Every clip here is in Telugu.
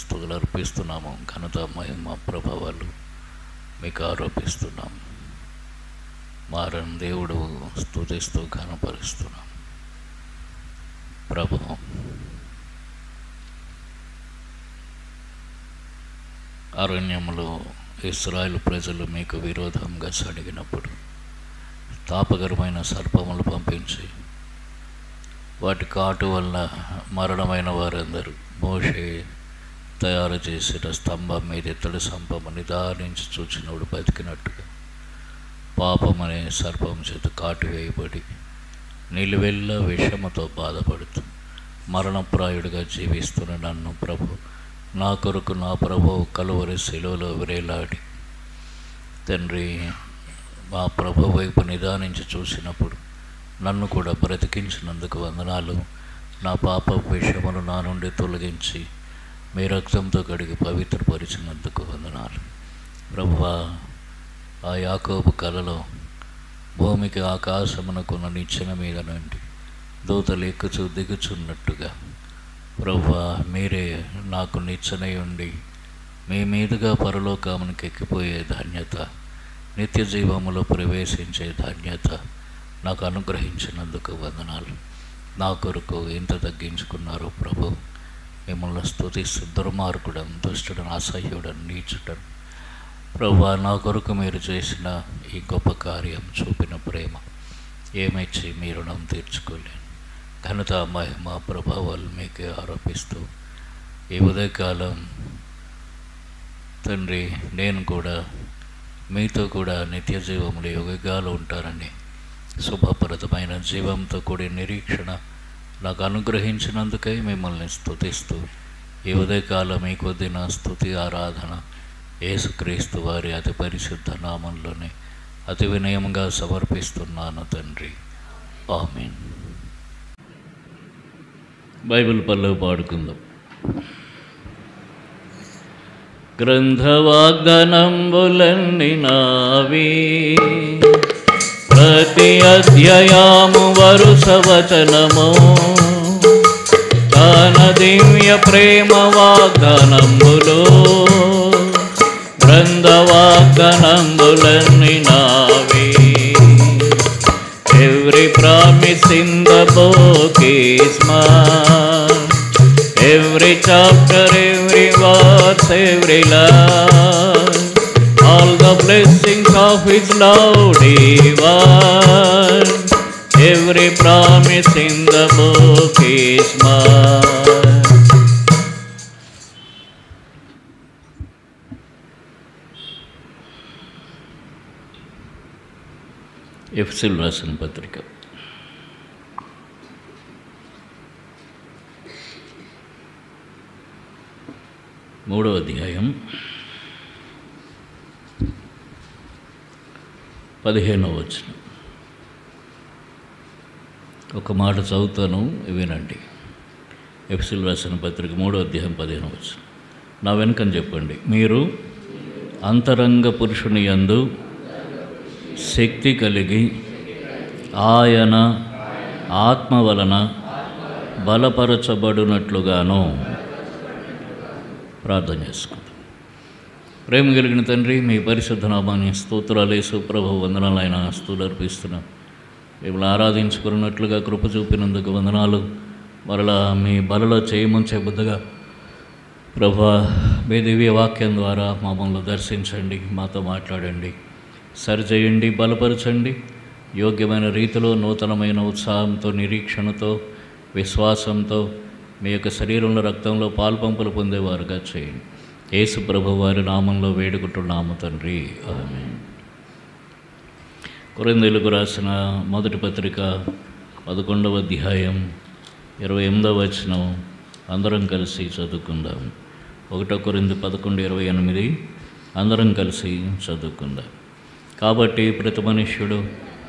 స్తుతులు అర్పిస్తున్నాము. ఘనత మహిమ ప్రభావాలు మీకు ఆరోపిస్తున్నాము. మారని దేవుడు స్తుతిస్తూ ఘనపరుస్తున్నాం. ప్రభు, అరణ్యములో ఇశ్రాయేలు ప్రజలు మీకు విరోధంగా సడిగినప్పుడు తాపకరమైన సర్పములు పంపించి వాటి కాటు వల్ల మరణమైన వారందరూ మోషే తయారు చేసిన స్తంభం మీద ఇత్తడి స్తంభము నిదానించి చూచినప్పుడు బతికినట్టుగా పాపమనే సర్పం చేత కాటు వేయబడి నిలువెల్ల విషముతో బాధపడుతూ మరణప్రాయుడిగా జీవిస్తున్న నన్ను ప్రభు, నా కొరకు నా ప్రభువు కలువరి శిలువలో విరేలాడి తండ్రి మా ప్రభు వైపు నిదానించి చూసినప్పుడు నన్ను కూడా బ్రతికించినందుకు వందనాలు. నా పాప విషయమును నా నుండి తొలగించి మీ రక్తంతో కడిగి పవిత్రపరిచినందుకు వందనాలు. ప్రభువా, ఆ యాకోబు కలలో భూమికి ఆకాశమునకున్న నిచ్చెన మీద నుండి దూతలు ఎక్కుచూ దిగుచున్నట్టుగా ప్రభువా, మీరే నాకు నిచ్చెనై ఉండి మీ మీదుగా పరలోకమునికి ఎక్కిపోయే ధన్యత, నిత్య జీవములో ప్రవేశించే ధన్యత నాకు అనుగ్రహించినందుకు వందనాలు. నా కొరకు ఎంత తగ్గించుకున్నారు ప్రభు. మిమ్మల్ని స్తుతిస్తూ దుర్మార్గుడను, దుష్టుడను, అసహ్యుడను, నీచుడను ప్రభువా, నా కొరకు మీరు చేసిన ఈ గొప్ప కార్యం, చూపిన ప్రేమ ఏమిచ్చి మీ రుణం తీర్చుకోలేను. ఘనత మహిమ ప్రభావాలు మీకే ఆరోపిస్తూ ఈ ఉదయకాలం తండ్రి, నేను కూడా మీతో కూడా నిత్య జీవములు యుగాలు ఉంటారని శుభప్రదమైన జీవంతో కూడి నిరీక్షణ నాకు అనుగ్రహించినందుకై మిమ్మల్ని స్తుతిస్తూ ఈ ఉదయకాలం ఈ కొద్ది నా స్తుతి ఆరాధన యేసుక్రీస్తు వారి అతి పరిశుద్ధ నామంలోనే అతి వినయంగా సమర్పిస్తున్నాను తండ్రి. ఆమేన్. బైబిల్ పల్లవి పాడుకుందాం. గ్రంథ వాగ్దానంబులన్నీ నావి, ప్రతి అధ్యాయము వరుస వచనము, తన దివ్య ప్రేమ వాగ్దానంబులు. గ్రంథ వాగ్దానంబులన్నీ నావి. Every promise in the book is mine. Every chapter, every verse, every line, all the blessings of His love divine. Every promise in the book is mine. ఎఫెసీయులకు రాసిన పత్రిక 3వ అధ్యాయం 15వ వచనం. ఒక మాట చదువుతాను, వినండి. ఎఫెసీయులకు రాసిన పత్రిక 3వ అధ్యాయం 15వ వచనం. నా వెనుకని చెప్పండి. మీరు అంతరంగ పురుషుని యందు శక్తి కలిగి ఆయన ఆత్మ వలన బలపరచబడినట్లుగాను. ప్రార్థన చేసుకుంటాం. ప్రేమ కలిగిన తండ్రి, మీ పరిశుద్ధ నామాన్ని స్తోత్రాలు యేసు ప్రభు వందనాలు. ఆయన స్తుతులు అర్పిస్తున్నాం. మిమ్మల్ని ఆరాధించుకున్నట్లుగా కృప చూపినందుకు వందనాలు. మరలా మీ బలలో చేయముంచే బుద్ధగా ప్రభా, మీ దివ్య వాక్యం ద్వారా మమ్మల్ని దర్శించండి, మాతో మాట్లాడండి, సరిచేయండి, బలపరచండి. యోగ్యమైన రీతిలో నూతనమైన ఉత్సాహంతో, నిరీక్షణతో, విశ్వాసంతో మీ యొక్క శరీరంలో రక్తంలో పాల్పంపులు పొందేవారుగా చేయండి. యేసు ప్రభు వారి నామంలో వేడుకుంటున్నాము తండ్రి. ఆమేన్. కొరింథీయులకు రాసిన మొదటి పత్రిక 11వ అధ్యాయం 28వ వచనం అందరం కలిసి చదువుకుందాం. 1 కొరింథీ 11:28 అందరం కలిసి చదువుకుందాం. కాబట్టి ప్రతి మనుష్యుడు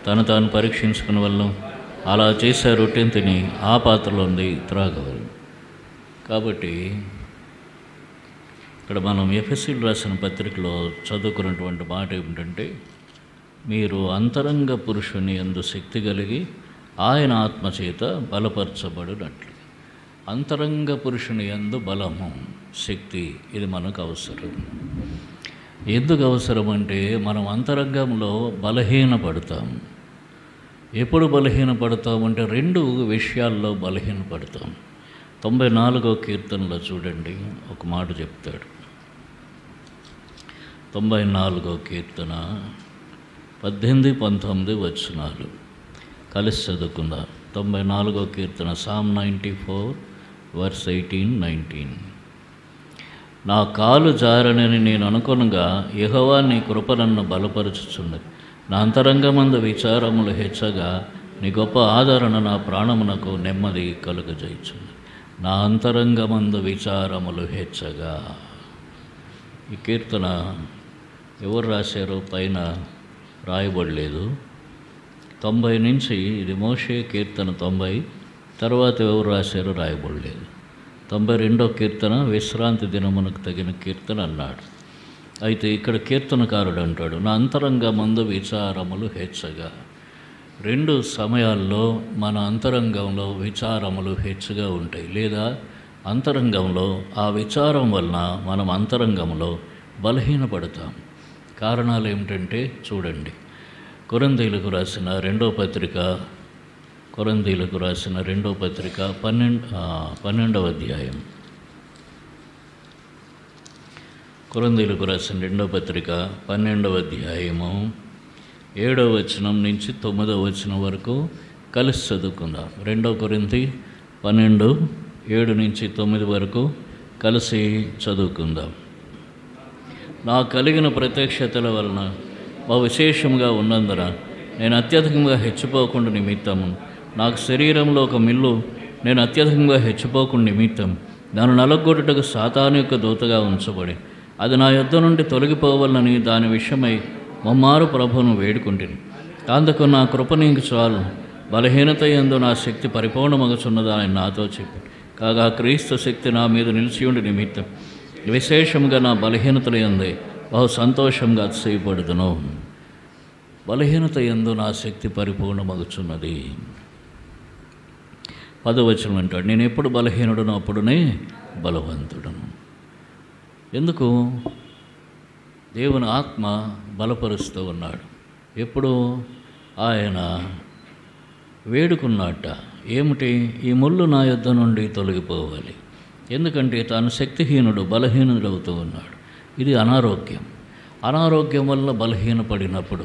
తను తాను పరీక్షించుకున్న వల్ల అలా చేసే రొట్టెని తిని ఆ పాత్రలో ఉంది త్రాగవలను. కాబట్టి ఇక్కడ మనం ఎఫెసీయులకు రాసిన పత్రికలో చదువుకున్నటువంటి మాట ఏమిటంటే, మీరు అంతరంగ పురుషుని యందు శక్తి కలిగి ఆయన ఆత్మచేత బలపరచబడినట్లు. అంతరంగ పురుషుని యందు బలము, శక్తి, ఇది మనకు అవసరం. ఎందుకు అవసరం అంటే మనం అంతరంగంలో బలహీనపడతాం. ఎప్పుడు బలహీనపడతామంటే 2 విషయాల్లో బలహీనపడతాం. 94వ కీర్తనలో చూడండి, ఒక మాట చెప్తాడు. 94వ కీర్తన 18, 19 వచనాలు కలిసి చదువుకుందాం. 94వ కీర్తన, Psalm 94 verse 18, 19. నా కాలు జారనని నేను అనుకొనగా యెహోవా నీ కృప నన్ను బలపరచుచున్నది. నా అంతరంగమందు విచారములు హెచ్చగా నీ గొప్ప ఆదరణ నా ప్రాణమునకు నెమ్మది కలుగజేయుచున్నది. నా అంతరంగమందు విచారములు హెచ్చగా. ఈ కీర్తన ఎవరు రాశారో పైన రాయబడలేదు. 90 నుంచి, ఇది మోషే కీర్తన 90, తర్వాత ఎవరు రాశారో రాయబడలేదు. 92వ కీర్తన విశ్రాంతి దినమునకు తగిన కీర్తన అన్నాడు. అయితే ఇక్కడ కీర్తనకారుడు అంటాడు, నా అంతరంగమందు విచారములు హెచ్చగా. 2 సమయాల్లో మన అంతరంగంలో విచారములు హెచ్చుగా ఉంటాయి, లేదా అంతరంగంలో ఆ విచారం వలన మనం అంతరంగంలో బలహీనపడతాం. కారణాలు ఏమిటంటే చూడండి, కొరింథీయులకు రాసిన 2వ పత్రిక, 12వ అధ్యాయం. కొరింథీయులకు రాసిన 2వ పత్రిక 12వ అధ్యాయము 7వ వచనం నుంచి 9వ వచనం వరకు కలిసి చదువుకుందాం. 2 కొరింథీ 12, 7 నుంచి 9 వరకు కలిసి చదువుకుందాం. నాకు కలిగిన ప్రత్యక్షతల వలన విశేషంగా ఉన్నందున నేను అత్యధికంగా హెచ్చిపోకుండా నిమిత్తము, నాకు శరీరంలో ఒక మిల్లు నేను అత్యధికంగా హెచ్చిపోకుండా నిమిత్తం దాన్ని నలగొట్టుటకు సాతాను యొక్క దూతగా ఉంచబడి అది నా యొద్ద నుండి తొలగిపోవాలని దాని విషయమై మమ్మారు ప్రభువును వేడుకుంటుని. అందుకు నా కృప నీకు చాలు, బలహీనత యందు నా శక్తి పరిపూర్ణమగుచున్నదని నాతో చెప్పి, కాగా క్రీస్తు శక్తి నా మీద నిలిచి ఉండి నిమిత్తం విశేషంగా నా బలహీనతల యందే బహు సంతోషంగా అతిశయపడుదును. బలహీనత యందు నా శక్తి పరిపూర్ణమగుచున్నది. 10వ వచనం అంటాడు, నేను ఎప్పుడు బలహీనుడను అప్పుడునే బలవంతుడను. ఎందుకు? దేవుని ఆత్మ బలపరుస్తూ ఉన్నాడు. ఎప్పుడు? ఆయన వేడుకున్నట్ట, ఏమిటి? ఈ ముళ్ళు నా యొద్ద నుండి తొలగిపోవాలి. ఎందుకంటే తాను శక్తిహీనుడు, బలహీనుడవుతూ ఉన్నాడు. ఇది అనారోగ్యం. అనారోగ్యం వల్ల బలహీనపడినప్పుడు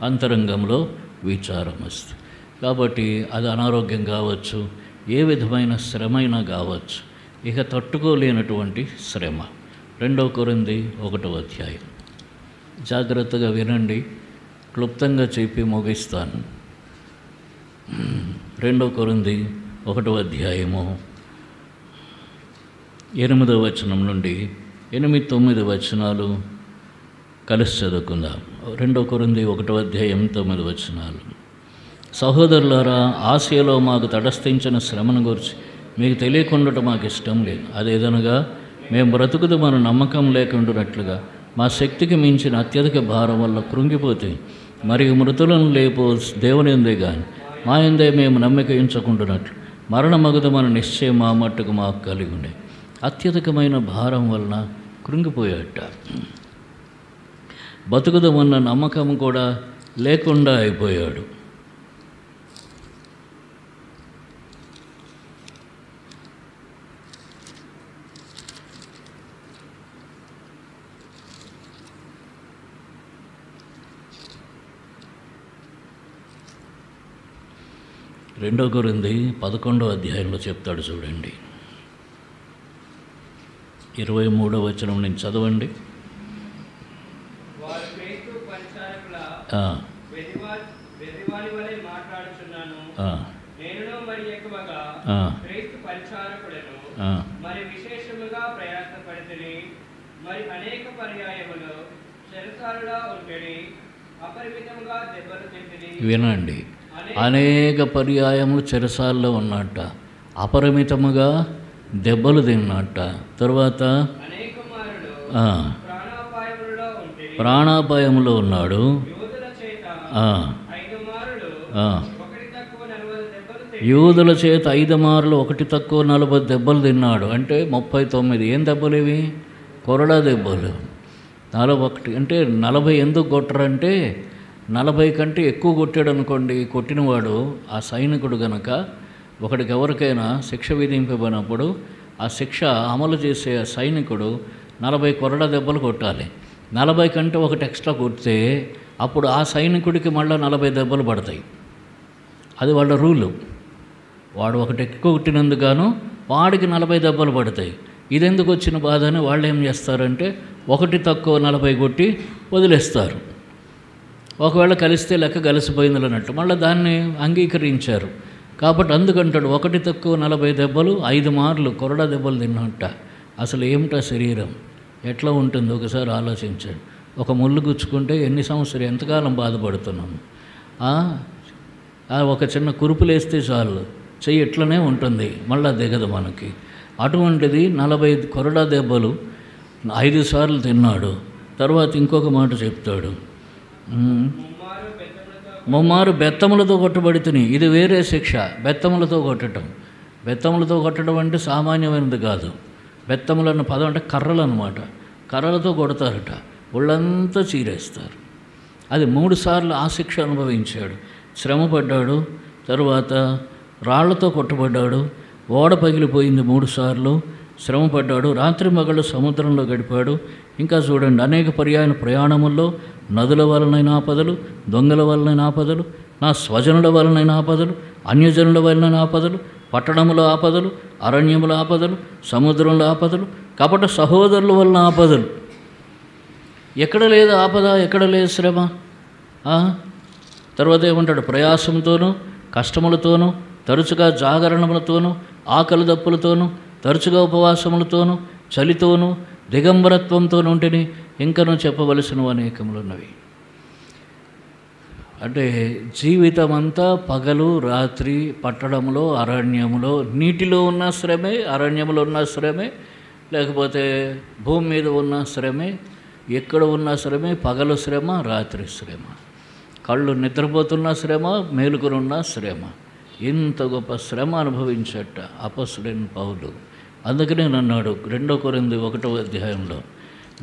అంతరంగంలో విచారం వస్తుంది. కాబట్టి అది అనారోగ్యం కావచ్చు, ఏ విధమైన శ్రమైనా కావచ్చు, ఇక తట్టుకోలేనటువంటి శ్రమ. 2 కొరింథీ 1వ అధ్యాయం. జాగ్రత్తగా వినండి, క్లుప్తంగా చెప్పి ముగిస్తాను. 2 కొరింథీ 1వ అధ్యాయము 8వ వచనం నుండి 8, 9 వచనాలు కలిసి చదువుకుందాం. 2 కొరింథీ 1వ అధ్యాయం 9 వచనాలు. సహోదరులారా, ఆసియాలో మాకు తటస్థించిన శ్రమను గురించి మీకు తెలియకుండా మాకు ఇష్టం లేదు. అదేదనగా మేము బ్రతుకుదు మన నమ్మకం లేకుండానట్లుగా మా శక్తికి మించిన అత్యధిక భారం వల్ల కృంగిపోతే మరియు మృతులను లేపో దేవుని ఎందే కానీ మా ఎందే మేము నమ్మిక ఉంచకుండానట్లు మరణమగుదు మన నిశ్చయం మా మట్టుకు మాకు కలిగి ఉండే. అత్యధికమైన భారం వలన కృంగిపోయాట. బతుకుదమన్న నమ్మకం కూడా లేకుండా అయిపోయాడు. రెండో కొరింథీ 11వ అధ్యాయంలో చెప్తాడు చూడండి, 23వ వచనం నుంచి చదవండి. వినండి, అనేక పర్యాయములు చెరసాల్లో ఉన్నట్ట, అపరిమితముగా దెబ్బలు తిన్నట్ట, తర్వాత ప్రాణాపాయంలో ఉన్నాడు. యూదుల చేత 5 మార్లు 1 తక్కువ 40 దెబ్బలు తిన్నాడు. అంటే 39. ఏం దెబ్బలు ఇవి? కొరడా దెబ్బలు. 41 అంటే 40 ఎందుకు కొట్టరంటే 40 కంటే ఎక్కువ కొట్టాడు అనుకోండి, కొట్టినవాడు ఆ సైనికుడు గనక ఒకడికి ఎవరికైనా శిక్ష విధింపబడినప్పుడు ఆ శిక్ష అమలు చేసే సైనికుడు 40 కొరడా దెబ్బలు కొట్టాలి. 40 కంటే ఒకటి ఎక్స్ట్రా కొడితే అప్పుడు ఆ సైనికుడికి మళ్ళీ 40 దెబ్బలు పడతాయి. అది వాళ్ళ రూలు. వాడు ఒకటి ఎక్కువ కొట్టినందుకు వాడికి 40 దెబ్బలు పడతాయి. ఇదెందుకు వచ్చిన బాధ అని వాళ్ళు ఏం చేస్తారంటే 1 తక్కువ 40 కొట్టి వదిలేస్తారు. ఒకవేళ కలిస్తే లెక్క కలిసిపోయింది అన్నట్టు మళ్ళీ దాన్ని అంగీకరించారు. కాబట్టి అందుకంటాడు 1 తక్కువ 40 దెబ్బలు 5 మార్లు కొరడా దెబ్బలు తిన్నట్ట. అసలు ఏమిటా శరీరం ఎట్లా ఉంటుంది ఒకసారి ఆలోచించండి. ఒక ముళ్ళు గుచ్చుకుంటే ఎన్ని సంవత్సరాలు ఎంతకాలం బాధపడుతున్నాము. ఒక చిన్న కురుపులేస్తే చాలు చెయ్యి ఇట్లనే ఉంటుంది, మళ్ళీ దిగదు మనకి. అటువంటిది 40 కొరడా దెబ్బలు 5 సార్లు తిన్నాడు. తర్వాత ఇంకొక మాట చెప్తాడు, ముమ్మారు బెత్తములతో కొట్టబడితిని. ఇది వేరే శిక్ష. బెత్తములతో కొట్టడం. బెత్తములతో కొట్టడం అంటే సామాన్యమైనది కాదు. బెత్తములు అన్న పదం అంటే కర్రలు అన్నమాట. కర్రలతో కొడతారట, ఒళ్ళంతా చీరేస్తారు. అది 3 సార్లు ఆ శిక్ష అనుభవించాడు. శ్రమపడ్డాడు. తర్వాత రాళ్లతో కొట్టబడ్డాడు. ఓడ పగిలిపోయింది 3 సార్లు. శ్రమపడ్డాడు. రాత్రి మగళ్ళు సముద్రంలో గడిపాడు. ఇంకా చూడండి, అనేక పర్యాయ ప్రయాణముల్లో నదుల వలనైన ఆపదలు, దొంగల వలనైన ఆపదలు, నా స్వజనుల వలనైన ఆపదలు, అన్యజనుల వలన ఆపదలు, పట్టణముల ఆపదలు, అరణ్యముల ఆపదలు, సముద్రంలో ఆపదలు, కపట సహోదరుల వలన ఆపదలు. ఎక్కడ లేదు ఆపద, ఎక్కడ లేదు శ్రమ. తర్వాత ఏమంటాడు, ప్రయాసంతోనూ కష్టములతోనూ తరచుగా జాగరణములతోనూ ఆకలి దప్పులతోనూ తరచుగా ఉపవాసములతోనూ చలితోనూ దిగంబరత్వంతో ఉంటేనే ఇంకనూ చెప్పవలసినవి అనేకములున్నవి. అంటే జీవితం అంతా పగలు రాత్రి పట్టణంలో అరణ్యములో, నీటిలో ఉన్న శ్రమే, అరణ్యములో ఉన్న శ్రమే, లేకపోతే భూమి మీద ఉన్న శ్రమే, ఎక్కడ ఉన్న శ్రమే, పగలు శ్రమ రాత్రి శ్రమ, కళ్ళు నిద్రపోతున్న శ్రమ మేలుకునున్న శ్రమ. ఇంత గొప్ప శ్రమ అనుభవించట అపొస్తలుడైన పౌలు. అందుకనే అన్నాడు 2 కొరింథీ 1వ అధ్యాయంలో,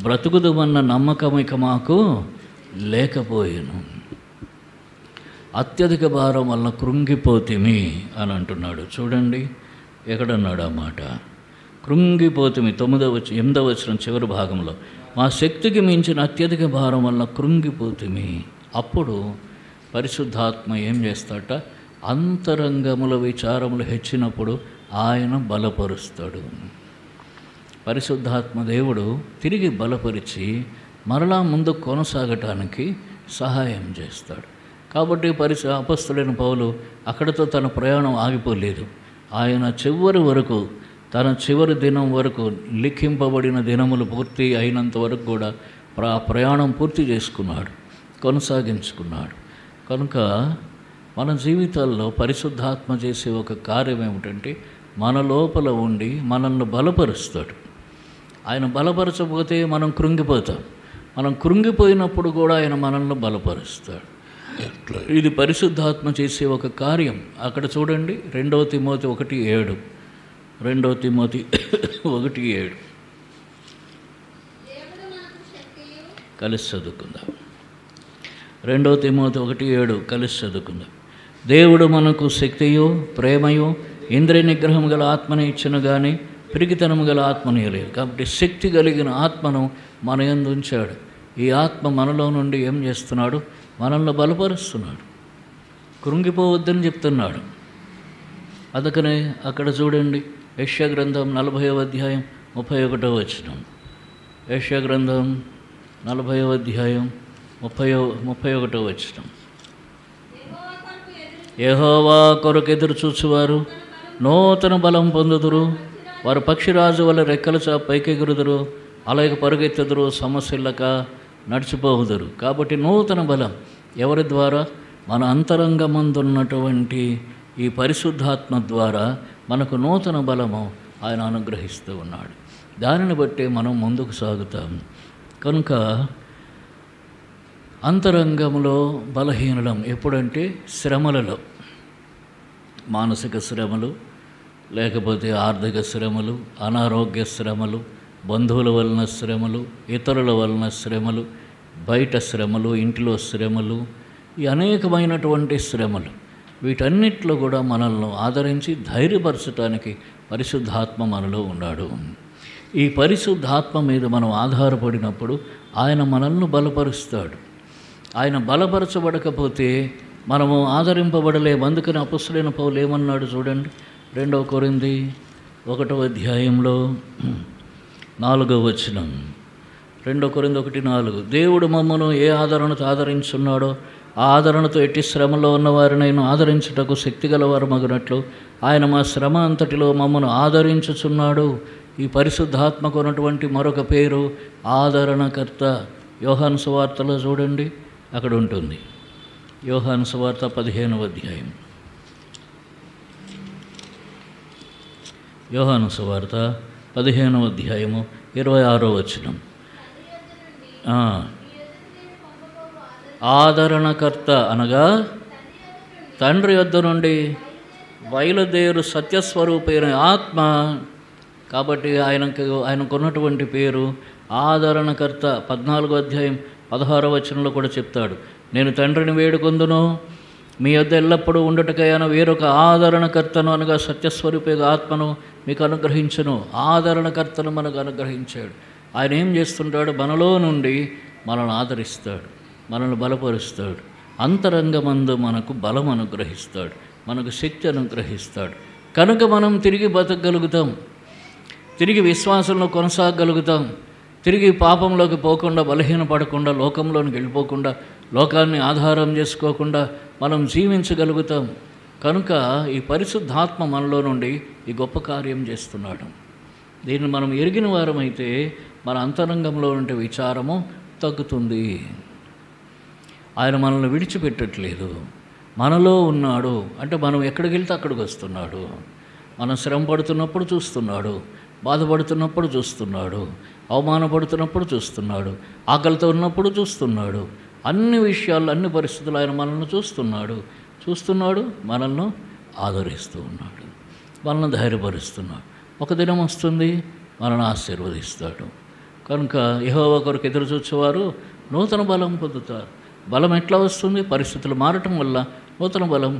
బ్రతుకుదుమన్న నమ్మకం ఇక మాకు లేకపోయేను, అత్యధిక భారం వలన కృంగిపోతిమి అని అంటున్నాడు. చూడండి ఎక్కడన్నాడు ఆ మాట, కృంగిపోతిమి. 8వ వచనం చివరి భాగంలో, మా శక్తికి మించిన అత్యధిక భారం వలన కృంగిపోతిమి. అప్పుడు పరిశుద్ధాత్మ ఏం చేస్తాట, అంతరంగముల విచారములు హెచ్చినప్పుడు ఆయన బలపరుస్తాడు. పరిశుద్ధాత్మ దేవుడు తిరిగి బలపరిచి మరలా ముందు కొనసాగటానికి సహాయం చేస్తాడు. కాబట్టి అపొస్తలుడైన పౌలు అక్కడితో తన ప్రయాణం ఆగిపోలేదు. ఆయన చివరి వరకు, తన చివరి దినం వరకు, లిఖింపబడిన దినములు పూర్తి అయినంత వరకు కూడా ప్రయాణం పూర్తి చేసుకున్నాడు, కొనసాగించుకున్నాడు. కనుక మన జీవితాల్లో పరిశుద్ధాత్మ చేసే ఒక కార్యం ఏమిటంటే మన లోపల ఉండి మనల్ని బలపరుస్తాడు. ఆయన బలపరచకపోతే మనం కృంగిపోతాం. మనం కృంగిపోయినప్పుడు కూడా ఆయన మనల్ని బలపరుస్తాడు. ఇది పరిశుద్ధాత్మ చేసే ఒక కార్యం. అక్కడ చూడండి 2 తిమోతి 1:7, 2 తిమోతి 1:7 కలిసి చదువుకుందాం. 2 తిమోతి 1:7 కలిసి చదువుకుందాం. దేవుడు మనకు శక్తియు ప్రేమయు ఇంద్రియ నిగ్రహం గల ఆత్మని ఇచ్చిన కానీ పిరికితనము గల ఆత్మని లేదు. కాబట్టి శక్తి కలిగిన ఆత్మను మన యందు ఉంచాడు. ఈ ఆత్మ మనలో నుండి ఏం చేస్తున్నాడు, మనల్ని బలపరుస్తున్నాడు. కృంగిపోవద్దని చెప్తున్నాడు. అందుకనే అక్కడ చూడండి, యెషయా గ్రంథం 40వ అధ్యాయం 31వ వచనం. యెషయా గ్రంథం 40వ అధ్యాయం 31వ వచనం. యెహోవా కొరకు ఎదురు చూచువారు నూతన బలం పొందుదురు, వారు పక్షిరాజు వల్ల రెక్కలు పైకెగురుదురు, అలాగే పరుగెత్తుదురు, సమస్యలక నడిచిపోవుదురు. కాబట్టి నూతన బలం ఎవరి ద్వారా, మన అంతరంగమందున్నటువంటి ఈ పరిశుద్ధాత్మ ద్వారా మనకు నూతన బలము ఆయన అనుగ్రహిస్తూ ఉన్నాడు. దానిని బట్టి మనం ముందుకు సాగుతాం. కనుక అంతరంగంలో బలహీనడం ఎప్పుడంటే శ్రమలలో. మానసిక శ్రమలు, లేకపోతే ఆర్థిక శ్రమలు, అనారోగ్య శ్రమలు, బంధువుల వలన శ్రమలు, ఇతరుల వలన శ్రమలు, బయట శ్రమలు, ఇంటిలో శ్రమలు, ఈ అనేకమైనటువంటి శ్రమలు, వీటన్నిటిలో కూడా మనల్ని ఆదరించి ధైర్యపరచడానికి పరిశుద్ధాత్మ మనలో ఉన్నాడు. ఈ పరిశుద్ధాత్మ మీద మనం ఆధారపడినప్పుడు ఆయన మనల్ని బలపరుస్తాడు. ఆయన బలపరచబడకపోతే మనము ఆదరింపబడలేము. అందుకని అపొస్తలుడైన పౌలు ఏమన్నాడు చూడండి, 2 కొరింథీ 1వ అధ్యాయంలో 4వ వచనం. 2 కొరింథీ 1:4, దేవుడు మమ్మను ఏ ఆదరణతో ఆదరించున్నాడో ఆ ఆదరణతో ఎట్టి శ్రమలో ఉన్నవారినైనా ఆదరించుటకు శక్తిగలవారు మగునట్లు ఆయన మా శ్రమ అంతటిలో మమ్మను ఆదరించుచున్నాడు. ఈ పరిశుద్ధాత్మకు ఉన్నటువంటి మరొక పేరు ఆదరణకర్త. యోహాను సువార్తలో చూడండి, అక్కడ ఉంటుంది. యోహాను సువార్త 15వ అధ్యాయం. యోహాను సువార్త 15వ అధ్యాయము 26వ వచనం. ఆదరణకర్త అనగా తండ్రి యొద్ద నుండి బయలుదేరు సత్యస్వరూపైన ఆత్మ. కాబట్టి ఆయనకున్నటువంటి పేరు ఆదరణకర్త. 14వ అధ్యాయం 16వ వచనంలో కూడా చెప్తాడు, నేను తండ్రిని వేడుకొందును, మీ యొద్ద ఎల్లప్పుడూ ఉండుటకైన వేరొక ఆదరణకర్తను అనగా సత్యస్వరూపైన ఆత్మను మీకు అనుగ్రహించును. ఆదరణకర్తను మనకు అనుగ్రహించాడు. ఆయన ఏం చేస్తుంటాడు? మనలో నుండి మనల్ని ఆదరిస్తాడు, మనల్ని బలపరుస్తాడు, అంతరంగమందు మనకు బలం అనుగ్రహిస్తాడు, మనకు శక్తి అనుగ్రహిస్తాడు. కనుక మనం తిరిగి బతకగలుగుతాం, తిరిగి విశ్వాసంలో కొనసాగగలుగుతాం, తిరిగి పాపంలోకి పోకుండా, బలహీనపడకుండా, లోకంలోనికి వెళ్ళిపోకుండా, లోకాన్ని ఆధారం చేసుకోకుండా మనం జీవించగలుగుతాం. కనుక ఈ పరిశుద్ధాత్మ మనలో నుండి ఈ గొప్ప కార్యం చేస్తున్నాడు. దీన్ని మనం ఎరిగిన వారమైతే మన అంతరంగంలో ఉండే విచారము తగ్గుతుంది. ఆయన మనల్ని విడిచిపెట్టట్లేదు, మనలో ఉన్నాడు. అంటే మనం ఎక్కడికి వెళ్తే అక్కడికి వస్తున్నాడు. మనం శ్రమ పడుతున్నప్పుడు చూస్తున్నాడు, బాధపడుతున్నప్పుడు చూస్తున్నాడు, అవమానపడుతున్నప్పుడు చూస్తున్నాడు, ఆకలితో ఉన్నప్పుడు చూస్తున్నాడు. అన్ని విషయాల్లో, అన్ని పరిస్థితులు ఆయన మనల్ని చూస్తున్నాడు, మనల్ని ఆదరిస్తూ ఉన్నాడు, మనల్ని ధైర్యపరుస్తున్నాడు. ఒక దినం వస్తుంది మనల్ని ఆశీర్వదిస్తాడు. కనుక యెహోవా కొరకు ఎదురు చూచేవారు నూతన బలం పొందుతారు. బలం ఎట్లా వస్తుంది? పరిస్థితులు మారటం వల్ల నూతన బలం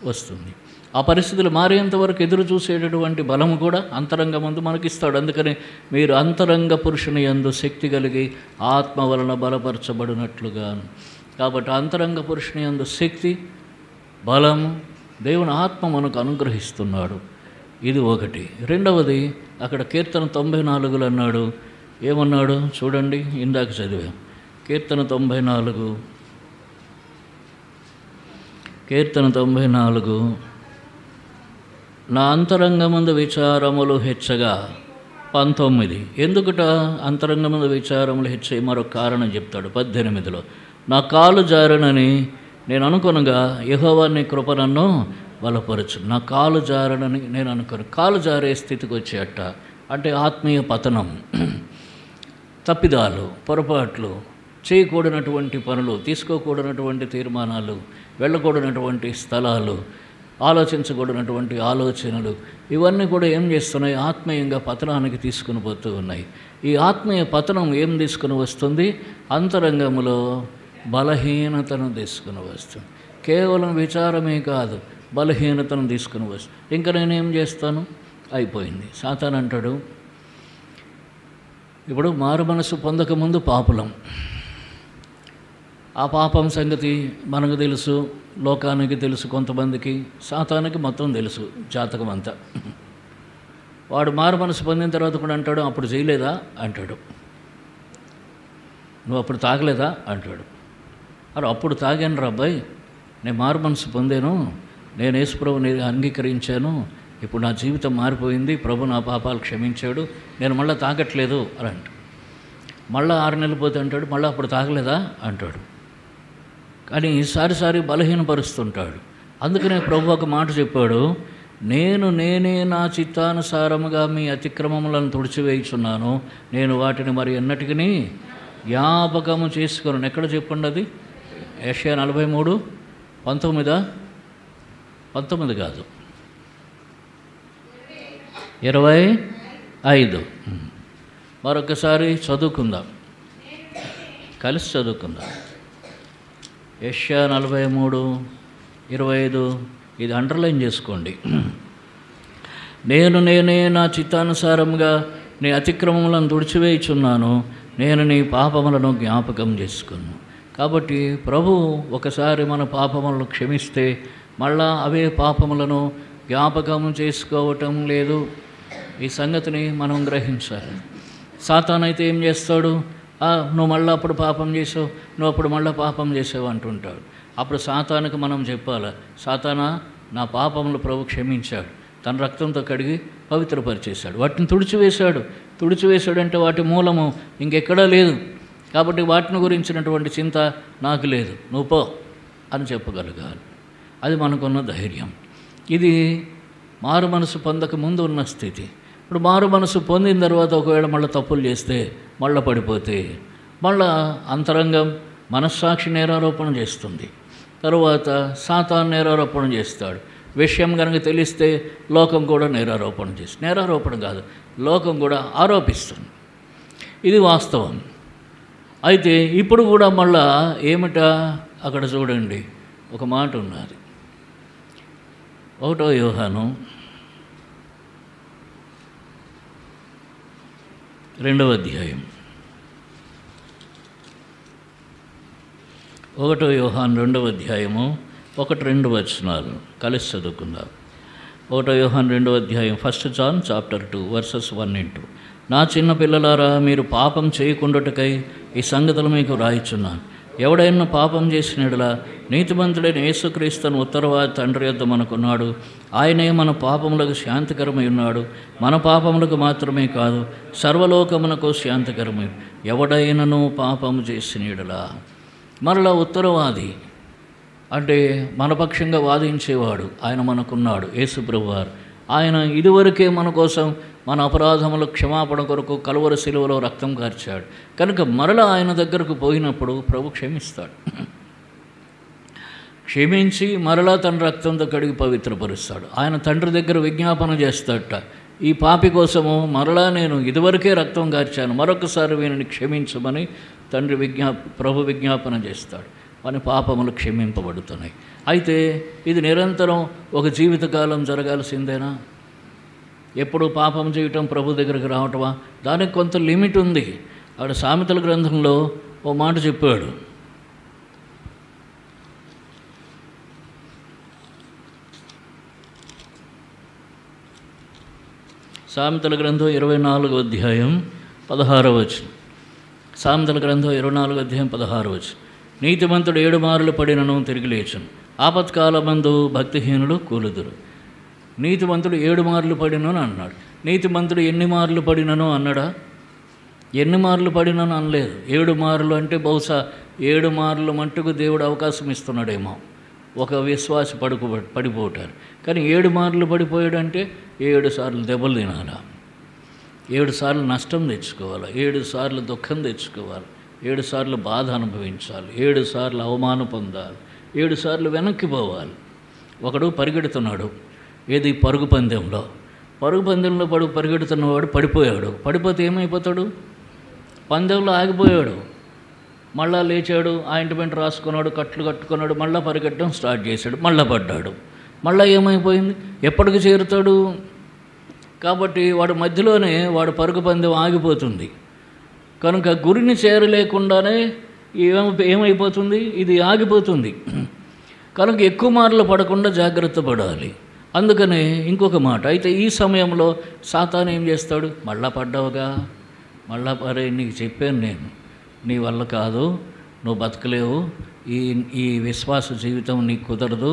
వస్తుంది. ఆ పరిస్థితులు మారేంత వరకు ఎదురు చూసేటటువంటి బలము కూడా అంతరంగ ముందు మనకిస్తాడు. అందుకని మీరు అంతరంగ పురుషుని యందు శక్తి కలిగి ఆత్మ వలన బలపరచబడినట్లుగా. కాబట్టి అంతరంగ పురుషుని యందు శక్తి, బలము దేవుని ఆత్మ మనకు అనుగ్రహిస్తున్నాడు. ఇది ఒకటి. రెండవది, అక్కడ కీర్తన 94లో అన్నాడు. ఏమన్నాడు చూడండి, ఇందాక చదివాం. కీర్తన 94 నా అంతరంగమందు విచారములు హెచ్చగా. 19 ఎందుకుట అంతరంగమందు విచారములు హెచ్చే మరొక కారణం చెప్తాడు. 18లో నా కాలు జారనని నేను అనుకొనగా యెహోవా నీ కృప నన్ను బలపరచు. నా కాలు జారనని నేను అనుకోను. కాలు జారే స్థితికి వచ్చేట అంటే ఆత్మీయ పతనం, తప్పిదాలు, పొరపాట్లు, చేయకూడనటువంటి పనులు, తీసుకోకూడనటువంటి తీర్మానాలు, వెళ్ళకూడనటువంటి స్థలాలు, ఆలోచించకూడనటువంటి ఆలోచనలు, ఇవన్నీ కూడా ఏం చేస్తున్నాయి? ఆత్మీయంగా పతనానికి తీసుకుని పోతూ ఉన్నాయి. ఈ ఆత్మీయ పతనం ఏం తీసుకుని వస్తుంది? అంతరంగంలో బలహీనతను తీసుకుని వస్తుంది. కేవలం విచారమే కాదు, బలహీనతను తీసుకుని వస్తుంది. ఇంకా నేనేం చేస్తాను? అయిపోయింది. సాతాను అంటాడు, ఇప్పుడు మారు మనసు పొందకముందు పాపులం. ఆ పాపం సంగతి మనకు తెలుసు, లోకానికి తెలుసు, కొంతమందికి, సాతానికి మొత్తం తెలుసు, జాతకం అంతా. వాడు మారు మనసు పొందిన తర్వాత కూడా అంటాడు, అప్పుడు చేయలేదా అంటాడు, నువ్వు అప్పుడు తాగలేదా అంటాడు. అరే అప్పుడు తాగాను రా అబ్బాయి, నేను మారు మనసు పొందాను, నేను యేసుప్రభుని అంగీకరించాను, ఇప్పుడు నా జీవితం మారిపోయింది, ప్రభు నా పాపాలు క్షమించాడు, నేను మళ్ళీ తాగట్లేదు అని అంట. మళ్ళీ 6 నెలలు పోతే అంటాడు, మళ్ళీ అప్పుడు తాగలేదా అంటాడు. కానీ ఈసారి బలహీనపరుస్తుంటాడు. అందుకనే ప్రభు ఒక మాట చెప్పాడు, నేనే నా చిత్తానుసారముగా మీ అతిక్రమములను తుడిచివేయుచున్నాను, నేను వాటిని మరి ఎన్నటికీ జ్ఞాపకము చేసుకున్నాను. ఎక్కడ చెప్పండి అది? యెషయా 43:19 కాదు, 25. మరొకసారి చదువుకుందాం, కలిసి చదువుకుందాం. యెషయా 43:25. ఇది అండర్లైన్ చేసుకోండి. నేనే నా చిత్తానుసారంగా నీ అతిక్రమములను తుడిచివేయుచున్నాను, నేను నీ పాపములను జ్ఞాపకం చేసుకున్నాను. కాబట్టి ప్రభు ఒకసారి మన పాపములను క్షమిస్తే మళ్ళా అవే పాపములను జ్ఞాపకం చేసుకోవటం లేదు. ఈ సంగతిని మనం గ్రహించాలి. సాతానైతే ఏం చేస్తాడు? నువ్వు మళ్ళీ అప్పుడు పాపం చేసావు, నువ్వు అప్పుడు మళ్ళీ పాపం చేసావు అంటుంటాడు. అప్పుడు సాతానుకు మనం చెప్పాలి, సాతానా, నా పాపములు ప్రభు క్షమించాడు, తన రక్తంతో కడిగి పవిత్రపరిచేశాడు, వాటిని తుడిచివేశాడంటే వాటి మూలము ఇంకెక్కడా లేదు. కాబట్టి వాటిని గురించినటువంటి చింత నాకు లేదు, నువ్వు పో అని చెప్పగలగాలి. అది మనకున్న ధైర్యం. ఇది మారు మనసు పొందక ముందు ఉన్న స్థితి. ఇప్పుడు మారు మనసు పొందిన తర్వాత ఒకవేళ మళ్ళీ తప్పులు చేస్తే, మళ్ళీ పడిపోతే, మళ్ళా అంతరంగం మనస్సాక్షి నేరారోపణ చేస్తుంది. తరువాత సాతాను నేరారోపణ చేస్తాడు. విషయం కనుక తెలిస్తే లోకం కూడా నేరారోపణ చేస్తుంది. నేరారోపణ కాదు, లోకం కూడా ఆరోపిస్తుంది. ఇది వాస్తవం. అయితే ఇప్పుడు కూడా మళ్ళా ఏమిటా అక్కడ చూడండి, ఒక మాట ఉన్నది. 1 యోహాను 2వ అధ్యాయం. 1 యోహాను 2వ అధ్యాయము 1-2 వచనాలు కలిసి చదువుకుందాం. 1 యోహాను 2వ అధ్యాయం, 1 John chapter 2 verses 1-2. నా చిన్న పిల్లలారా, మీరు పాపం చేయకుండాటకై ఈ సంగతులు మీకు రాయిచున్నాను. ఎవడైనా పాపం చేసినట్లా నీతిమంతుడైన యేసుక్రీస్తును ఉత్తరవాది తండ్రి యొద్ద మనకున్నాడు. ఆయనే మన పాపములకు శాంతికరమై ఉన్నాడు. మన పాపములకు మాత్రమే కాదు, సర్వలోకమునకు శాంతికరమై. ఎవడైనను పాపము చేసినట్లా, మరలా ఉత్తరవాది అంటే మన పక్షంగా వాదించేవాడు ఆయన మనకున్నాడు, యేసు ప్రభువారు. ఆయన ఇదివరకే మన కోసం మన అపరాధముల క్షమాపణ కొరకు కలువరి శిలువలో రక్తం కార్చాడు. కనుక మరలా ఆయన దగ్గరకు పోయినప్పుడు ప్రభు క్షమిస్తాడు. క్షమించి మరలా తన రక్తంతో కడిగి పవిత్రపరుస్తాడు. ఆయన తండ్రి దగ్గర విజ్ఞాపన చేస్తాడట, ఈ పాపి కోసము మరలా నేను ఇదివరకే రక్తం కార్చాను, మరొకసారి వీరిని క్షమించమని తండ్రి ప్రభు విజ్ఞాపన చేస్తాడు. మన పాపములు క్షమింపబడుతున్నాయి. అయితే ఇది నిరంతరం ఒక జీవితకాలం జరగాల్సిందేనా? ఎప్పుడు పాపం చేయటం, ప్రభు దగ్గరికి రావటమా? దానికి కొంత లిమిట్ ఉంది. అక్కడ సామెతల గ్రంథంలో ఓ మాట చెప్పాడు. సామెతల గ్రంథం 24వ అధ్యాయం 16వ వచనం. సామెతల గ్రంథం 24వ అధ్యాయం 16వ వచనం. నీతిమంతుడు 7 మారులు పడినను తిరిగి లేచును, ఆపత్కాలమందు భక్తిహీనులు కూలుదురు. నీతిమంతుడు 7 మారులు పడినను అన్నాడు. నీతిమంతుడు ఎన్ని మారులు పడినను అన్నాడా? ఎన్ని మారులు పడినను అనలేదు. 7 మారులు అంటే బహుశా 7 మారులు మట్టుకు దేవుడు అవకాశం ఇస్తున్నాడేమో ఒక విశ్వాసి పడిపోతారు. కానీ 7 మారులు పడిపోయాడంటే 7 సార్లు దెబ్బలు తినాలా, 7 సార్లు నష్టం తెచ్చుకోవాలి, 7 సార్లు దుఃఖం తెచ్చుకోవాలి, 7 సార్లు బాధ అనుభవించాలి, 7 సార్లు అవమానం పొందాలి, 7 సార్లు వెనక్కి పోవాలి. ఒకడు పరిగెడుతున్నాడు, ఏది పరుగు పందెంలో పరిగెడుతున్నవాడు పడిపోయాడు. పడిపోతే ఏమైపోతాడు? పందెంలో ఆగిపోయాడు. మళ్ళా లేచాడు, ఆయింట్మెంట్ రాసుకున్నాడు, కట్లు కట్టుకున్నాడు, మళ్ళీ పరిగెట్టడం స్టార్ట్ చేశాడు, మళ్ళీ పడ్డాడు. మళ్ళీ ఏమైపోయింది? ఎప్పటికి చేరుతాడు? కాబట్టి వాడు మధ్యలోనే వాడు పరుగు పందెం ఆగిపోతుంది. కనుక గురిని చేరలేకుండానే ఏమైపోతుంది? ఇది ఆగిపోతుంది. కనుక ఎక్కువ మార్లు పడకుండా జాగ్రత్త పడాలి. అందుకనే ఇంకొక మాట, అయితే ఈ సమయంలో సాతాను ఏం చేస్తాడు? మళ్ళా పడ్డావుగా, మళ్ళా పరే, నీకు చెప్పాను నేను, నీ వల్ల కాదు, నువ్వు బతకలేవు, ఈ విశ్వాస జీవితం నీకు కుదరదు,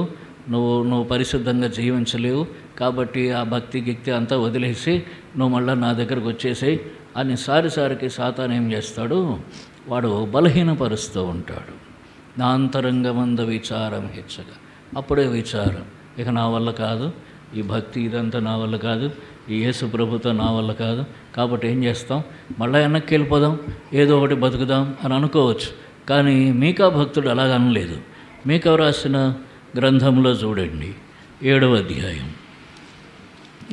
నువ్వు పరిశుద్ధంగా జీవించలేవు, కాబట్టి ఆ భక్తి గిక్తి అంతా వదిలేసి నువ్వు మళ్ళీ నా దగ్గరకు వచ్చేసేయి అని సారికి సాతాను ఏం చేస్తాడు? వాడు బలహీనపరుస్తూ ఉంటాడు. నా అంతరంగమంద విచారం హెచ్చగా, అప్పుడే విచారం, ఇక నా వల్ల కాదు, ఈ భక్తి ఇదంతా నా వల్ల కాదు, ఈ యేసు ప్రభుతో నా వల్ల కాదు, కాబట్టి ఏం చేస్తాం? మళ్ళీ వెనక్కి వెళ్ళిపోదాం, ఏదో ఒకటి బతుకుదాం అని అనుకోవచ్చు. కానీ మీకా భక్తుడు అలాగ అనలేదు. మీకా రాసిన గ్రంథంలో చూడండి, 7వ అధ్యాయం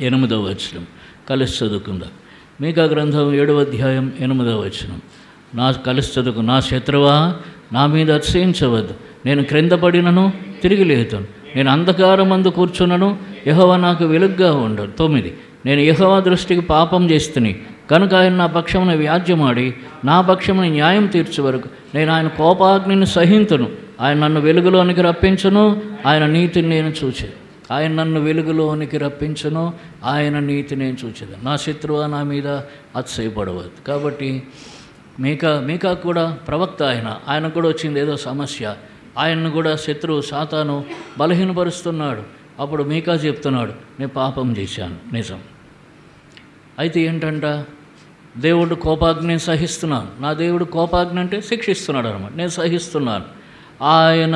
8వ వచనం. కలిసి చదువుకుందాం. మీకా గ్రంథం 7వ అధ్యాయం 8వ వచనం. కలిసి చదువుకు. నా శత్రువా, నా మీద అతిశయించవద్దు. నేను క్రింద పడినను తిరిగి లేతాను. నేను అంధకారమందు కూర్చున్నను, యెహోవా నాకు వెలుగ్గా ఉండడు. 9. నేను యెహోవా దృష్టికి పాపం చేస్తుని కనుక ఆయన నా పక్షమున వ్యాజ్యమాడి నా పక్షమున న్యాయం తీర్చే వరకు నేను ఆయన కోపాగ్నిని సహింతును. ఆయన నన్ను వెలుగులోనికి రప్పించును, ఆయన నీతిని నేను చూచేది. ఆయన నన్ను వెలుగులోనికి రప్పించును, ఆయన నీతి నేను చూచేది. నా శత్రువు నా మీద అతిశయపడవద్దు. కాబట్టి మీకా కూడా ప్రవక్త, ఆయనకు కూడా వచ్చింది ఏదో సమస్య. ఆయన్ను కూడా శత్రువు సాతాను బలహీనపరుస్తున్నాడు. అప్పుడు మీకా చెప్తున్నాడు, నేను పాపం చేశాను, నిజం. అయితే ఏంటంట, దేవుడు కోపాగ్ని సహిస్తున్నాను. నా దేవుడు కోపాగ్ని అంటే శిక్షిస్తున్నాడు అనమాట. నేను సహిస్తున్నాను. ఆయన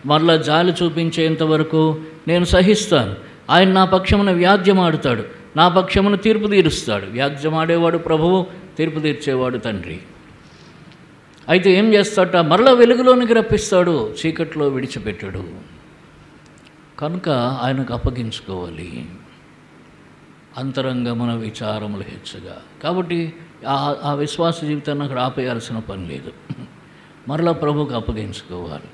మరలా జాలి చూపించేంత వరకు నేను సహిస్తాను. ఆయన నా పక్షమున వ్యాజ్యమాడుతాడు, నా పక్షమున తీర్పు తీరుస్తాడు. వ్యాజ్యమాడేవాడు ప్రభువు, తీర్పు తీర్చేవాడు తండ్రి. అయితే ఏం చేస్తాడట, మరలా వెలుగులోనికి రప్పిస్తాడు, చీకట్లో విడిచిపెట్టాడు. కనుక ఆయనకు అప్పగించుకోవాలి, అంతరంగమున విచారములు హెచ్చగా. కాబట్టి ఆ విశ్వాస జీవితాన్ని అక్కడ ఆపేయాల్సిన పని లేదు. మరలా ప్రభువుకు అప్పగించుకోవాలి.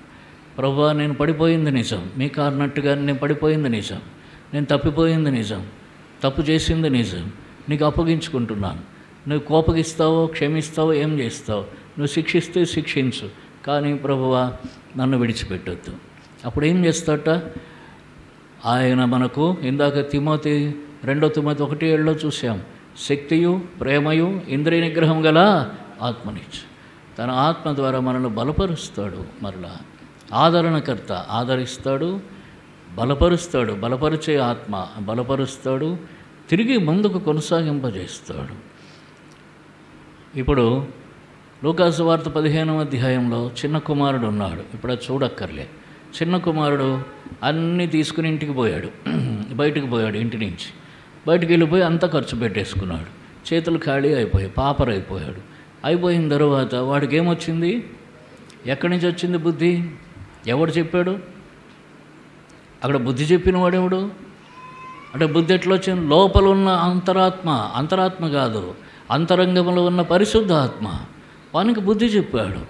ప్రభువా, నేను పడిపోయింది నిజం, మీకు అన్నట్టుగా నేను పడిపోయింది నిజం, నేను తప్పిపోయింది నిజం, తప్పు చేసింది నిజం, నీకు అప్పగించుకుంటున్నాను. నువ్వు కోపగిస్తావో క్షమిస్తావో ఏం చేస్తావు, నువ్వు శిక్షిస్తే శిక్షించు, కానీ ప్రభువా నన్ను విడిచిపెట్టొద్దు. అప్పుడు ఏం చేస్తాట, ఆయన మనకు ఇందాక 2 తిమోతి 1:7 చూసాం, శక్తియు ప్రేమయు ఇంద్రియ నిగ్రహం గల ఆత్మనిచ్చు. తన ఆత్మ ద్వారా మనల్ని బలపరుస్తాడు. మరలా ఆదరణకర్త, ఆదరిస్తాడు, బలపరుస్తాడు. బలపరిచే ఆత్మ బలపరుస్తాడు, తిరిగి ముందుకు కొనసాగింపజేస్తాడు. ఇప్పుడు లూకాసు వార్త 15వ అధ్యాయంలో చిన్న కుమారుడు ఉన్నాడు. ఇప్పుడు అది చూడక్కర్లే. చిన్న కుమారుడు అన్నీ తీసుకుని ఇంటికి పోయాడు, బయటికి పోయాడు. ఇంటి నుంచి బయటికి వెళ్ళిపోయి అంతా ఖర్చు పెట్టేసుకున్నాడు. చేతులు ఖాళీ అయిపోయాయి, పాపరైపోయాడు. అయిపోయిన తర్వాత వాడికి ఏమొచ్చింది, ఎక్కడి నుంచి వచ్చింది బుద్ధి? ఎవడు చెప్పాడు? అక్కడ బుద్ధి చెప్పిన వాడెవడు? అంటే బుద్ధి ఎట్లా వచ్చింది? లోపల ఉన్న అంతరాత్మ కాదు, అంతరంగంలో ఉన్న పరిశుద్ధ ఆత్మ వానికి బుద్ధి చెప్పాడు.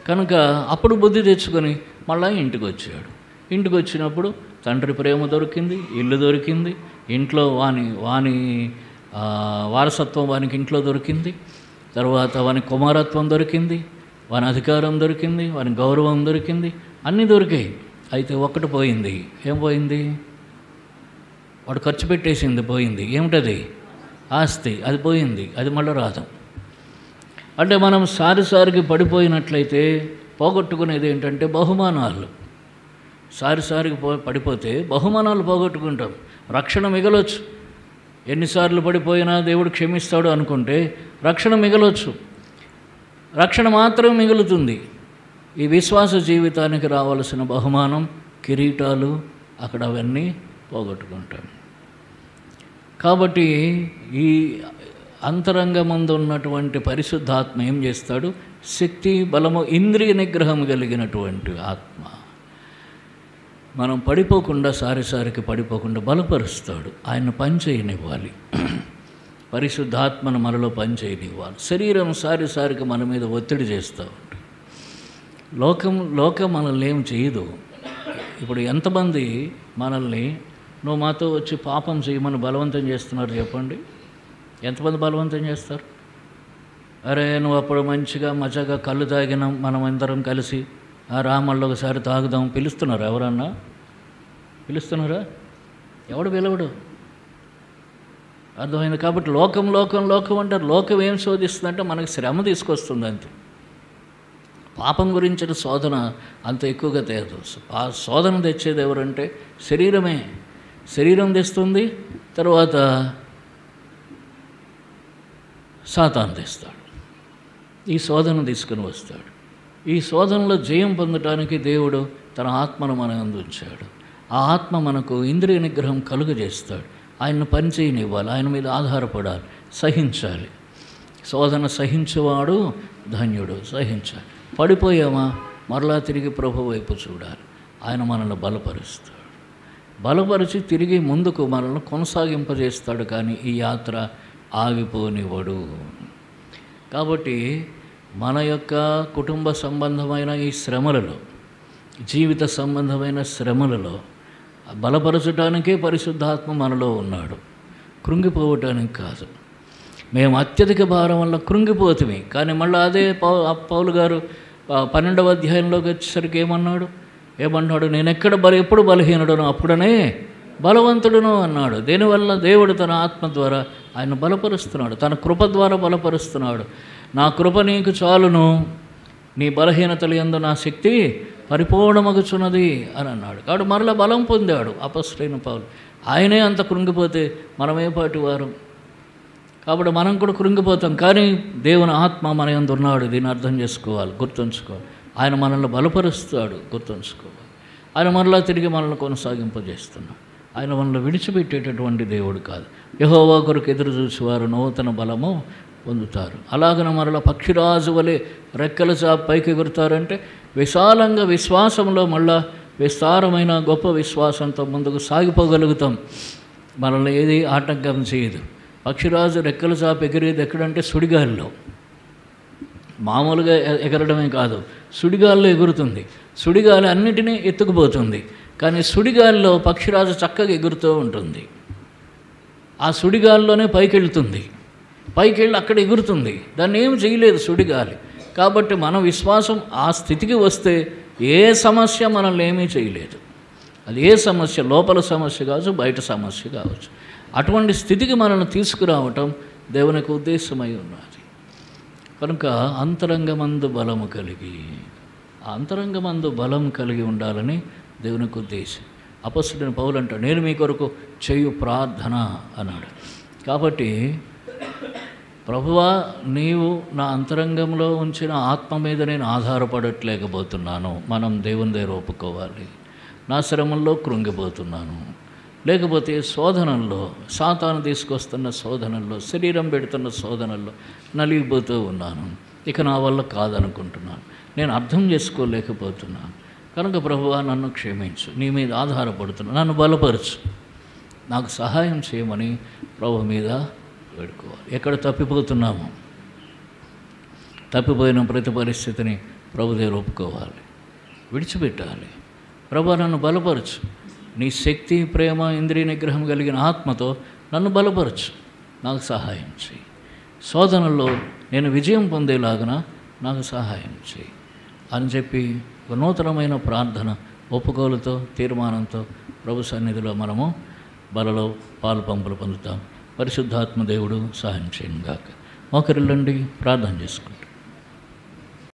కనుక అప్పుడు బుద్ధి తెచ్చుకొని మళ్ళీ ఇంటికి వచ్చాడు. ఇంటికి వచ్చినప్పుడు తండ్రి ప్రేమ దొరికింది, ఇల్లు దొరికింది, ఇంట్లో వాని వారసత్వం వానికి ఇంట్లో దొరికింది. తర్వాత వాని కుమారత్వం దొరికింది, వాని అధికారం దొరికింది, వాని గౌరవం దొరికింది, అన్నీ దొరికాయి. అయితే ఒక్కటి పోయింది. ఏం పోయింది? వాడు ఖర్చు పెట్టేసింది పోయింది. ఏమిటది? ఆస్తి. అది పోయింది, అది మళ్ళీ రాదు. అంటే మనం సారికి పడిపోయినట్లయితే పోగొట్టుకునేది ఏంటంటే బహుమానాలు. సారికి పడిపోతే బహుమానాలు పోగొట్టుకుంటాం. రక్షణ మిగలొచ్చు. ఎన్నిసార్లు పడిపోయినా దేవుడు క్షమిస్తాడు అనుకుంటే రక్షణ మిగలొచ్చు, రక్షణ మాత్రం మిగులుతుంది. ఈ విశ్వాస జీవితానికి రావాల్సిన బహుమానం, కిరీటాలు, అక్కడ అవన్నీ పోగొట్టుకుంటాం. కాబట్టి ఈ అంతరంగమందు ఉన్నటువంటి పరిశుద్ధాత్మ ఏం చేస్తాడు? శక్తి, బలము, ఇంద్రియ నిగ్రహం కలిగినటువంటి ఆత్మ మనం పడిపోకుండా, సారికి పడిపోకుండా బలపరుస్తాడు. ఆయన పని చేయనివ్వాలి, పరిశుద్ధాత్మను మనలో పని చేయనివ్వాలి. శరీరం సారికి మన మీద ఒత్తిడి చేస్తూ ఉంటుంది. లోకం మనల్ని ఏం చేయదు. ఇప్పుడు ఎంతమంది మనల్ని నువ్వు మాతో వచ్చి పాపం చేయమని బలవంతం చేస్తున్నారు చెప్పండి? ఎంతమంది బలవంతం చేస్తారు? అరే నువ్వు అప్పుడు మంచిగా మజాగా కళ్ళు తాగినాం మనం అందరం కలిసి, రామల్లో ఒకసారి తాగుదాం, పిలుస్తున్నారు? ఎవరన్నా పిలుస్తున్నారా? ఎవడు పిలవడు. అర్థమైంది. కాబట్టి లోకం అంటారు. లోకం ఏం శోధిస్తుందంటే మనకు శ్రమ తీసుకొస్తుంది అంతే. పాపం గురించిన శోధన అంత ఎక్కువగా తేదు. శోధన తెచ్చేది ఎవరంటే శరీరమే. శరీరం తెస్తుంది, తర్వాత సాతాను తెస్తాడు. ఈ శోధన తీసుకుని వస్తాడు. ఈ శోధనలో జయం పొందడానికి దేవుడు తన ఆత్మను మన అందించాడు. ఆ ఆత్మ మనకు ఇంద్రియ నిగ్రహం కలుగజేస్తాడు. ఆయన్ను పనిచేయనివ్వాలి, ఆయన మీద ఆధారపడాలి, సహించాలి. శోధన సహించేవాడు ధన్యుడు. సహించాలి. పడిపోయామా మరలా తిరిగి ప్రభు వైపు చూడాలి. ఆయన మనల్ని బలపరుస్తాడు. బలపరిచి తిరిగి ముందుకు మనల్ని కొనసాగింపజేస్తాడు, కానీ ఈ యాత్ర ఆగిపోనివ్వడు. కాబట్టి మన యొక్క కుటుంబ సంబంధమైన ఈ శ్రమలలో, జీవిత సంబంధమైన శ్రమలలో బలపరచడానికే పరిశుద్ధాత్మ మనలో ఉన్నాడు, కృంగిపోవటానికి కాదు. మేము అత్యధిక భారం వల్ల కృంగిపోతుంది, కానీ మళ్ళీ అదే పౌలు గారు 12వ అధ్యాయంలోకి వచ్చేసరికి ఏమన్నాడు? నేను ఎప్పుడు బలహీనుడును అప్పుడనే బలవంతుడును అన్నాడు. దీనివల్ల దేవుడు తన ఆత్మ ద్వారా ఆయన బలపరుస్తున్నాడు, తన కృప ద్వారా బలపరుస్తున్నాడు. నా కృప నీకు చాలును, నీ బలహీనతలు యందు నా శక్తి పరిపూర్ణమగుచున్నది అని అన్నాడు. కాబట్టి మరలా బలం పొందాడు అపొస్తలుడైన పౌలు. ఆయనే అంత కృంగిపోతే మనమే పాటి వారు. కాబట్టి మనం కూడా కృంగిపోతాం, కానీ దేవుని ఆత్మ మన యందు ఉన్నాడు. దీన్ని అర్థం చేసుకోవాలి, గుర్తుంచుకోవాలి. ఆయన మనల్ని బలపరుస్తాడు, గుర్తుంచుకోవాలి. ఆయన మరలా తిరిగి మనల్ని కొనసాగింపజేస్తున్నాడు. ఆయన మనల్ని విడిచిపెట్టేటటువంటి దేవుడు కాదు. యెహోవా కొరకు ఎదురు చూసేవారు నూతన బలము పొందుతారు. అలాగన మరలా పక్షిరాజు వలె రెక్కల చాపి పైకి ఎగురుతారంటే విశాలంగా విశ్వాసంలో మళ్ళా విస్తారమైన గొప్ప విశ్వాసంతో ముందుకు సాగిపోగలుగుతాం. మనల్ని ఏది ఆటంకం చేయదు. పక్షిరాజు రెక్కల చాపి ఎగిరేది ఎక్కడంటే సుడిగాలిలో. మామూలుగా ఎగరడమే కాదు, సుడిగాల్లో ఎగురుతుంది. సుడిగాలి అన్నిటినీ ఎత్తుకుపోతుంది, కానీ సుడిగాలిలో పక్షిరాజు చక్కగా ఎగురుతూ ఉంటుంది. ఆ సుడిగాలిలోనే పైకి వెళ్తుంది, పైకి వెళ్ళి అక్కడ ఎగురుతుంది. దాన్ని ఏం చేయలేదు సుడిగాలి. కాబట్టి మన విశ్వాసం ఆ స్థితికి వస్తే ఏ సమస్య మనల్ని ఏమీ చేయలేదు. అది ఏ సమస్య, లోపల సమస్య కావచ్చు, బయట సమస్య కావచ్చు. అటువంటి స్థితికి మనల్ని తీసుకురావటం దేవునికి ఉద్దేశమై ఉన్నది. కనుక అంతరంగమందు బలము కలిగి, ఆ అంతరంగమందు బలం కలిగి ఉండాలని దేవునికి ఉద్దేశం. అపొస్తలుడైన పౌలు అంటాడు, నేను మీ కొరకు చేయు ప్రార్థన అన్నాడు. కాబట్టి ప్రభువా, నీవు నా అంతరంగంలో ఉంచిన ఆత్మ మీద నేను ఆధారపడట్లేకపోతున్నాను. మనం దేవుని దగ్గర ఒప్పుకోవాలి. నా శ్రమల్లో కృంగిపోతున్నాను, లేకపోతే శోధనల్లో, సాతాను తీసుకొస్తున్న శోధనల్లో, శరీరం పెడుతున్న శోధనల్లో నలిగిపోతూ ఉన్నాను. ఇక నా వల్ల కాదనుకుంటున్నాను, నేను అర్థం చేసుకోలేకపోతున్నాను. కనుక ప్రభువా, నన్ను క్షమించు, నీ మీద ఆధారపడుతున్నాను, నన్ను బలపరచు, నాకు సహాయం చేయమని ప్రభు మీద వేడుకోవాలి. ఎక్కడ తప్పిపోతున్నామో, తప్పిపోయిన ప్రతి పరిస్థితిని ప్రభు దగ్గర ఒప్పుకోవాలి, విడిచిపెట్టాలి. ప్రభు, నన్ను బలపరచు, నీ శక్తి, ప్రేమ, ఇంద్రియ నిగ్రహం కలిగిన ఆత్మతో నన్ను బలపరచు, నాకు సహాయం చేయి. శోధనల్లో నేను విజయం పొందేలాగున నాకు సహాయం చేయి అని చెప్పి ఒక నూతనమైన ప్రార్థన, ఒప్పుకోలుతో, తీర్మానంతో ప్రభు సన్నిధిలో మనము బలలో పాలు పంపులు పొందుతాం. పరిశుద్ధాత్మ దేవుడు సహాయం చేయను గాక. మోకరిల్లండి, ప్రార్థన చేసుకుంటాం.